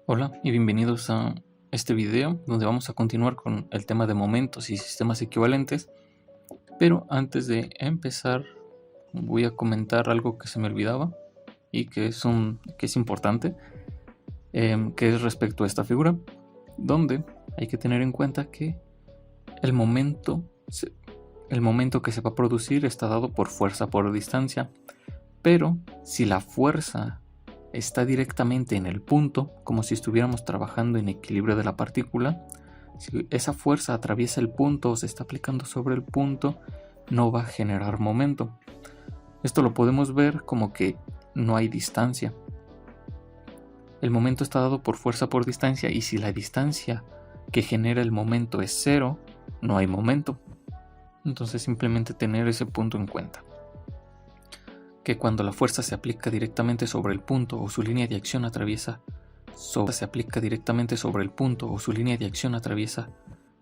Hola y bienvenidos a este video donde vamos a continuar con el tema de momentos y sistemas equivalentes. Pero antes de empezar voy a comentar algo que se me olvidaba y que es importante, que es respecto a esta figura, donde hay que tener en cuenta que el momento, el momento que se va a producir está dado por fuerza por distancia, pero si la fuerza está directamente en el punto, como si estuviéramos trabajando en equilibrio de la partícula, si esa fuerza atraviesa el punto o se está aplicando sobre el punto, no va a generar momento. Esto lo podemos ver como que no hay distancia. El momento está dado por fuerza por distancia, y si la distancia que genera el momento es cero, no hay momento. Entonces simplemente tener ese punto en cuenta. Que cuando la fuerza se aplica directamente sobre el punto o su línea de acción atraviesa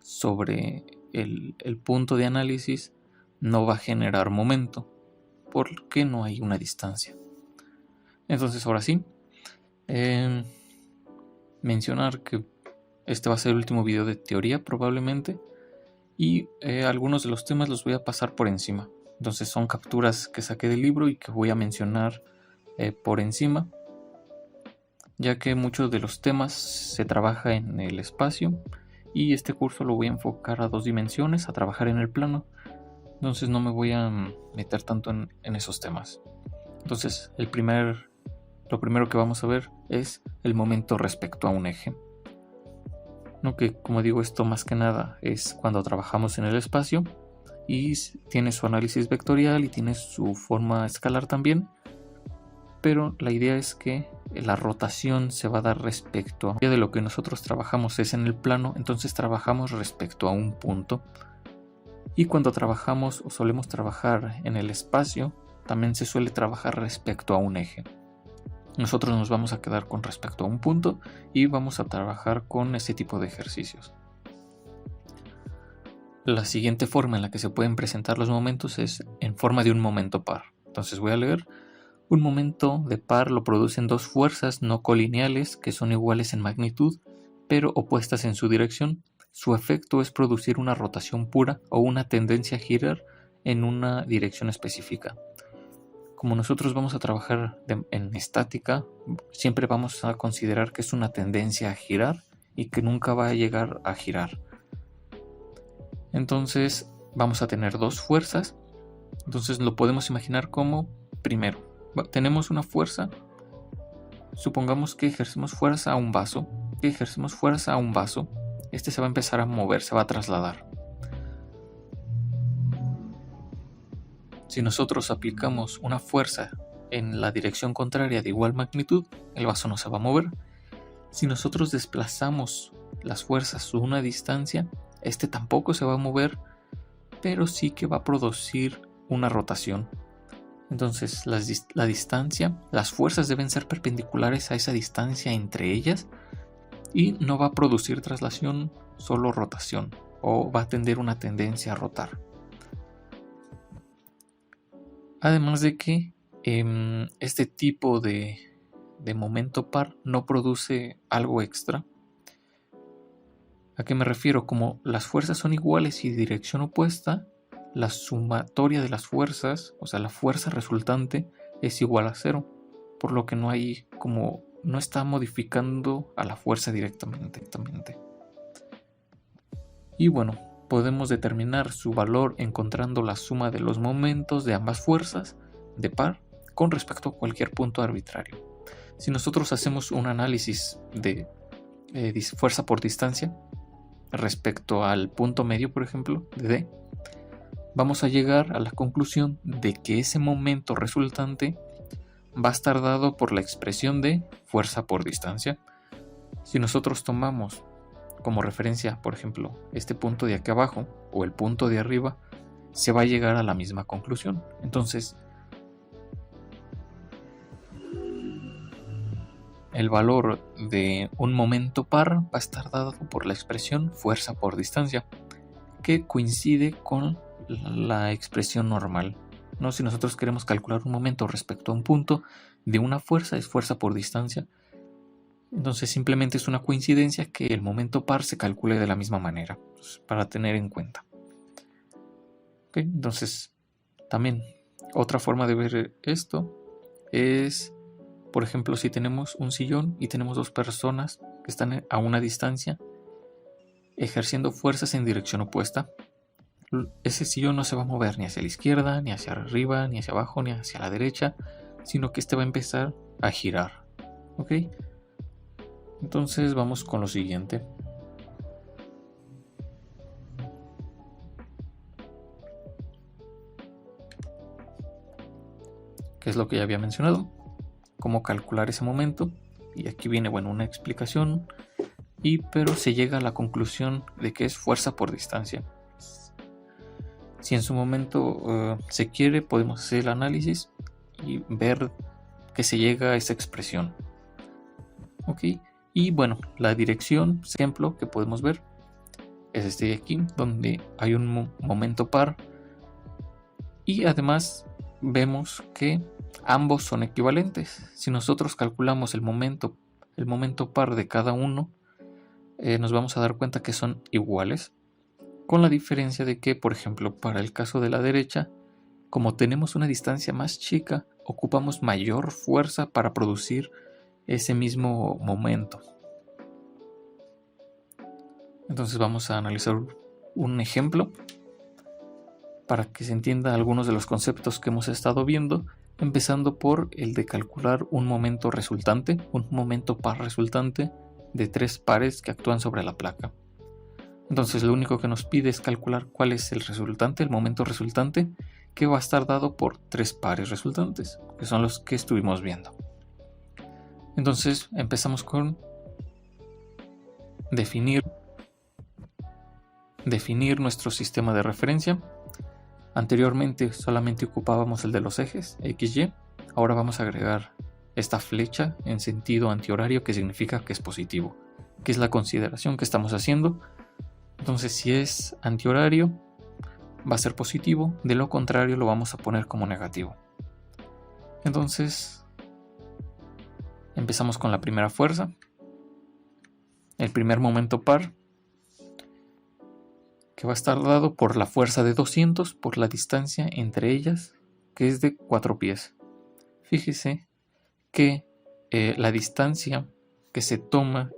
sobre el punto de análisis, no va a generar momento porque no hay una distancia. Entonces ahora sí, mencionar que este va a ser el último video de teoría probablemente, y algunos de los temas los voy a pasar por encima. Entonces son capturas que saqué del libro y que voy a mencionar por encima, ya que muchos de los temas se trabaja en el espacio y este curso lo voy a enfocar a 2 dimensiones, a trabajar en el plano. Entonces no me voy a meter tanto en esos temas. Entonces lo primero que vamos a ver es el momento respecto a un eje. No, que como digo, esto más que nada es cuando trabajamos en el espacio y tiene su análisis vectorial y tiene su forma escalar también, pero la idea es que la rotación se va a dar respecto a de lo que nosotros trabajamos es en el plano, entonces trabajamos respecto a un punto, y cuando trabajamos o solemos trabajar en el espacio también se suele trabajar respecto a un eje. Nosotros nos vamos a quedar con respecto a un punto y vamos a trabajar con ese tipo de ejercicios. La siguiente forma en la que se pueden presentar los momentos es en forma de un momento par. Entonces voy a leer: un momento de par lo producen dos fuerzas no colineales que son iguales en magnitud pero opuestas en su dirección. Su efecto es producir una rotación pura o una tendencia a girar en una dirección específica. Como nosotros vamos a trabajar en estática, siempre vamos a considerar que es una tendencia a girar y que nunca va a llegar a girar. Entonces vamos a tener dos fuerzas. Entonces lo podemos imaginar como, primero, tenemos una fuerza. Supongamos que ejercemos fuerza a un vaso. Este se va a empezar a mover, se va a trasladar. Si nosotros aplicamos una fuerza en la dirección contraria de igual magnitud, el vaso no se va a mover. Si nosotros desplazamos las fuerzas a una distancia, este tampoco se va a mover, pero sí que va a producir una rotación. Entonces la distancia, las fuerzas deben ser perpendiculares a esa distancia entre ellas y no va a producir traslación, solo rotación, o va a tener una tendencia a rotar. Además de que este tipo de momento par no produce algo extra. ¿A qué me refiero? Como las fuerzas son iguales y dirección opuesta, la sumatoria de las fuerzas, o sea la fuerza resultante, es igual a cero, por lo que no está modificando a la fuerza directamente. Y bueno, podemos determinar su valor encontrando la suma de los momentos de ambas fuerzas de par con respecto a cualquier punto arbitrario. Si nosotros hacemos un análisis de fuerza por distancia respecto al punto medio, por ejemplo, de D, vamos a llegar a la conclusión de que ese momento resultante va a estar dado por la expresión de fuerza por distancia. Si nosotros tomamos como referencia, por ejemplo, este punto de aquí abajo o el punto de arriba, se va a llegar a la misma conclusión. Entonces, el valor de un momento par va a estar dado por la expresión fuerza por distancia, que coincide con la expresión normal. ¿No? Si nosotros queremos calcular un momento respecto a un punto de una fuerza, es fuerza por distancia. Entonces simplemente es una coincidencia que el momento par se calcule de la misma manera, pues, para tener en cuenta. ¿Okay? Entonces también otra forma de ver esto es, por ejemplo, si tenemos un sillón y tenemos dos personas que están a una distancia ejerciendo fuerzas en dirección opuesta, ese sillón no se va a mover ni hacia la izquierda, ni hacia arriba, ni hacia abajo, ni hacia la derecha, sino que este va a empezar a girar. ¿Ok? Entonces vamos con lo siguiente. Que es lo que ya había mencionado. Cómo calcular ese momento. Y aquí viene, bueno, una explicación. Pero se llega a la conclusión de que es fuerza por distancia. Si en su momento se quiere, podemos hacer el análisis y ver que se llega a esa expresión. ¿Ok? Y bueno, la dirección, ejemplo que podemos ver, es este de aquí, donde hay un momento par. Y además vemos que ambos son equivalentes. Si nosotros calculamos el momento par de cada uno, nos vamos a dar cuenta que son iguales. Con la diferencia de que, por ejemplo, para el caso de la derecha, como tenemos una distancia más chica, ocupamos mayor fuerza para producir ese mismo momento. Entonces vamos a analizar un ejemplo para que se entienda algunos de los conceptos que hemos estado viendo, empezando por el de calcular un momento resultante, un momento par resultante de tres pares que actúan sobre la placa. Entonces lo único que nos pide es calcular cuál es el resultante, el momento resultante, que va a estar dado por tres pares resultantes, que son los que estuvimos viendo. Entonces empezamos con definir nuestro sistema de referencia. Anteriormente solamente ocupábamos el de los ejes XY, ahora vamos a agregar esta flecha en sentido antihorario, que significa que es positivo, que es la consideración que estamos haciendo. Entonces si es antihorario va a ser positivo, de lo contrario lo vamos a poner como negativo. Entonces empezamos con la primera fuerza, el primer momento par, que va a estar dado por la fuerza de 200 por la distancia entre ellas, que es de 4 pies. Fíjese que la distancia que se toma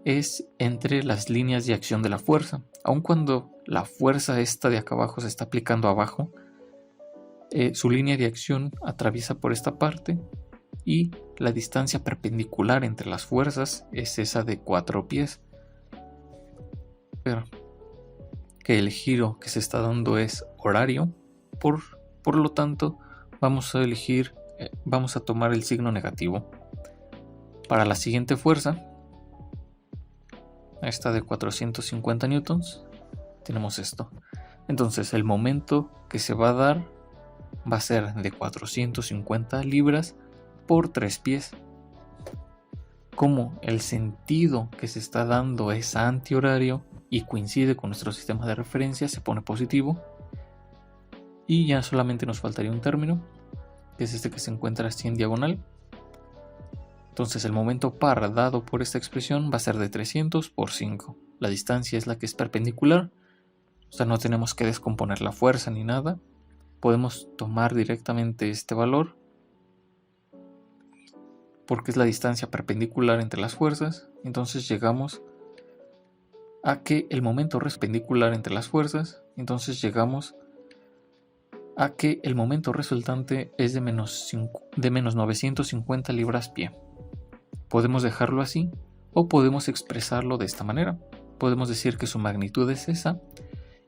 es entre las líneas de acción de la fuerza. Aun cuando la fuerza esta de acá abajo se está aplicando abajo, su línea de acción atraviesa por esta parte y la distancia perpendicular entre las fuerzas es esa de 4 pies. Pero que el giro que se está dando es horario, por lo tanto vamos a tomar el signo negativo. Para la siguiente fuerza, esta de 450 newtons, tenemos esto. Entonces el momento que se va a dar va a ser de 450 libras por 3 pies. Como el sentido que se está dando es antihorario y coincide con nuestro sistema de referencia, se pone positivo. Y ya solamente nos faltaría un término, que es este que se encuentra así en diagonal. Entonces el momento par dado por esta expresión va a ser de 300 por 5. La distancia es la que es perpendicular, o sea, no tenemos que descomponer la fuerza ni nada. Podemos tomar directamente este valor, porque es la distancia perpendicular entre las fuerzas. Entonces llegamos a que el momento perpendicular entre las fuerzas, entonces llegamos a que el momento resultante es de menos 950 libras-pie. Podemos dejarlo así o podemos expresarlo de esta manera. Podemos decir que su magnitud es esa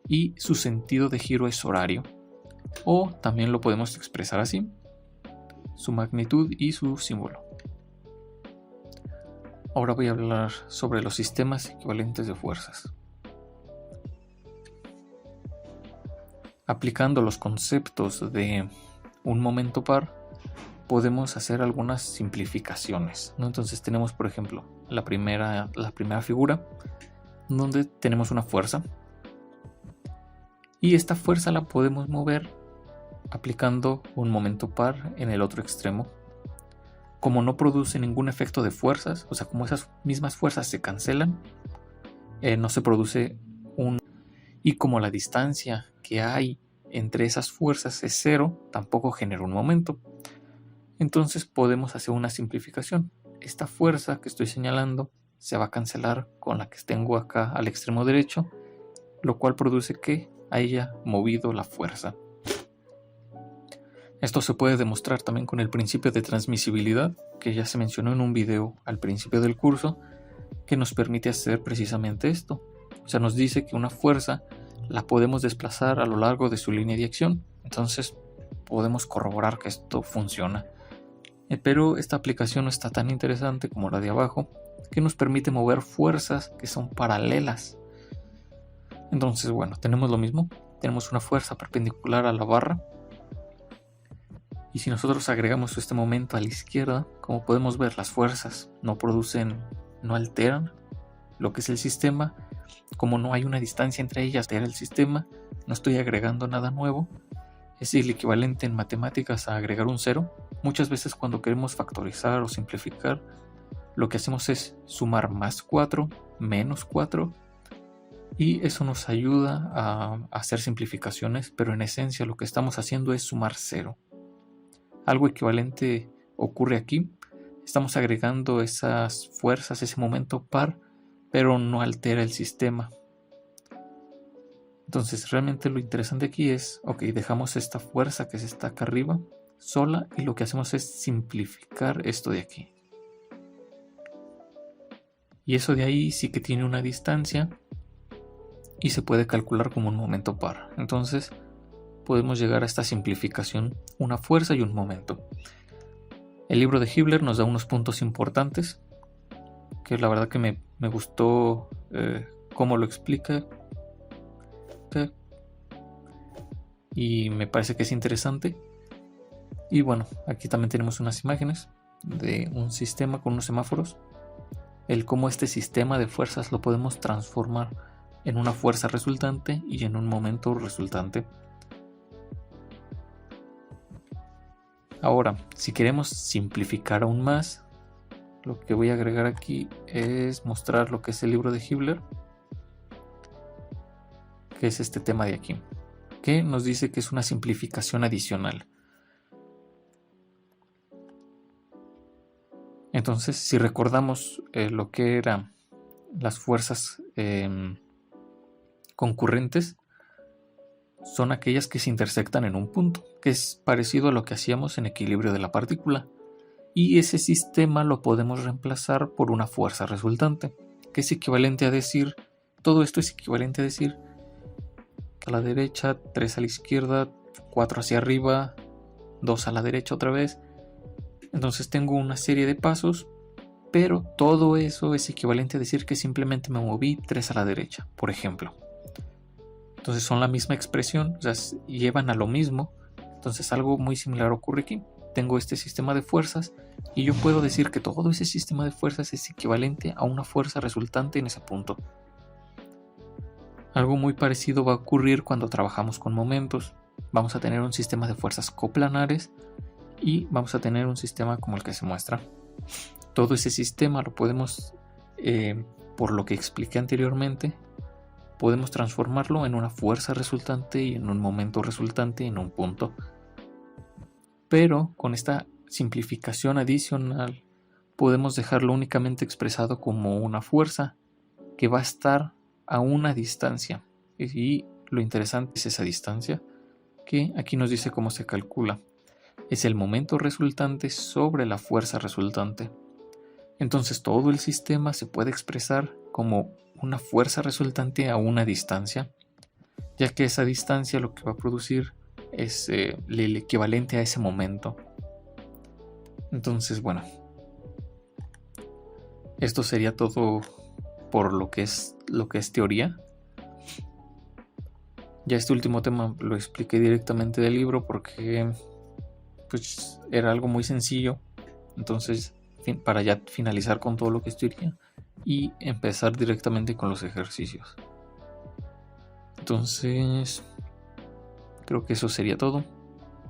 y su sentido de giro es horario. O también lo podemos expresar así, su magnitud y su símbolo. Ahora voy a hablar sobre los sistemas equivalentes de fuerzas. Aplicando los conceptos de un momento par, podemos hacer algunas simplificaciones, ¿no? Entonces tenemos, por ejemplo, la primera figura, donde tenemos una fuerza. Y esta fuerza la podemos mover aplicando un momento par en el otro extremo. como no produce ningún efecto de fuerzas, o sea, como esas mismas fuerzas se cancelan, no se produce un... Y como la distancia que hay entre esas fuerzas es cero, tampoco genera un momento. Entonces podemos hacer una simplificación. Esta fuerza que estoy señalando se va a cancelar con la que tengo acá al extremo derecho, lo cual produce que haya movido la fuerza. Esto se puede demostrar también con el principio de transmisibilidad, que ya se mencionó en un video al principio del curso, que nos permite hacer precisamente esto. O sea, nos dice que una fuerza la podemos desplazar a lo largo de su línea de acción. Entonces podemos corroborar que esto funciona. Pero esta aplicación no está tan interesante como la de abajo, que nos permite mover fuerzas que son paralelas. Entonces, bueno, tenemos lo mismo. Tenemos una fuerza perpendicular a la barra. Y si nosotros agregamos este momento a la izquierda, como podemos ver, las fuerzas no alteran lo que es el sistema. Como no hay una distancia entre ellas, altera el sistema. No estoy agregando nada nuevo. Es el equivalente en matemáticas a agregar un cero. Muchas veces cuando queremos factorizar o simplificar, lo que hacemos es sumar más 4, menos 4. Y eso nos ayuda a hacer simplificaciones, pero en esencia lo que estamos haciendo es sumar 0. Algo equivalente ocurre aquí. Estamos agregando esas fuerzas, ese momento par, pero no altera el sistema. Entonces realmente lo interesante aquí es, ok, dejamos esta fuerza que está acá arriba sola y lo que hacemos es simplificar esto de aquí. Y eso de ahí sí que tiene una distancia y se puede calcular como un momento par. Entonces podemos llegar a esta simplificación, una fuerza y un momento. El libro de Hibbeler nos da unos puntos importantes, que la verdad que me gustó cómo lo explica. Y me parece que es interesante. Y bueno, aquí también tenemos unas imágenes de un sistema con unos semáforos. El cómo este sistema de fuerzas lo podemos transformar en una fuerza resultante y en un momento resultante. Ahora, si queremos simplificar aún más, lo que voy a agregar aquí es mostrar lo que es el libro de Hibbeler, que es este tema de aquí, que nos dice que es una simplificación adicional. Entonces, si recordamos lo que eran las fuerzas concurrentes, son aquellas que se intersectan en un punto, que es parecido a lo que hacíamos en equilibrio de la partícula. Y ese sistema lo podemos reemplazar por una fuerza resultante, que es equivalente a decir, todo esto es equivalente a decir, a la derecha, 3 a la izquierda, 4 hacia arriba, 2 a la derecha otra vez. Entonces tengo una serie de pasos, pero todo eso es equivalente a decir que simplemente me moví 3 a la derecha, por ejemplo. Entonces son la misma expresión, o sea, llevan a lo mismo. Entonces algo muy similar ocurre aquí. Tengo este sistema de fuerzas y yo puedo decir que todo ese sistema de fuerzas es equivalente a una fuerza resultante en ese punto. Algo muy parecido va a ocurrir cuando trabajamos con momentos. Vamos a tener un sistema de fuerzas coplanares y vamos a tener un sistema como el que se muestra. Todo ese sistema lo podemos, por lo que expliqué anteriormente, podemos transformarlo en una fuerza resultante y en un momento resultante en un punto. Pero con esta simplificación adicional podemos dejarlo únicamente expresado como una fuerza que va a estar a una distancia. Y lo interesante es esa distancia, que aquí nos dice cómo se calcula. Es el momento resultante sobre la fuerza resultante. Entonces todo el sistema se puede expresar como una fuerza resultante a una distancia, ya que esa distancia lo que va a producir es el equivalente a ese momento. Entonces, bueno, esto sería todo por lo que es teoría. Ya este último tema lo expliqué directamente del libro porque pues era algo muy sencillo. Entonces, para ya finalizar con todo lo que es teoría y empezar directamente con los ejercicios. Entonces, creo que eso sería todo.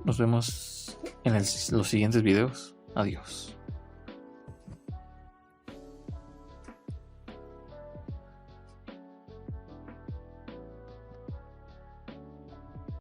Nos vemos en los siguientes videos. Adiós.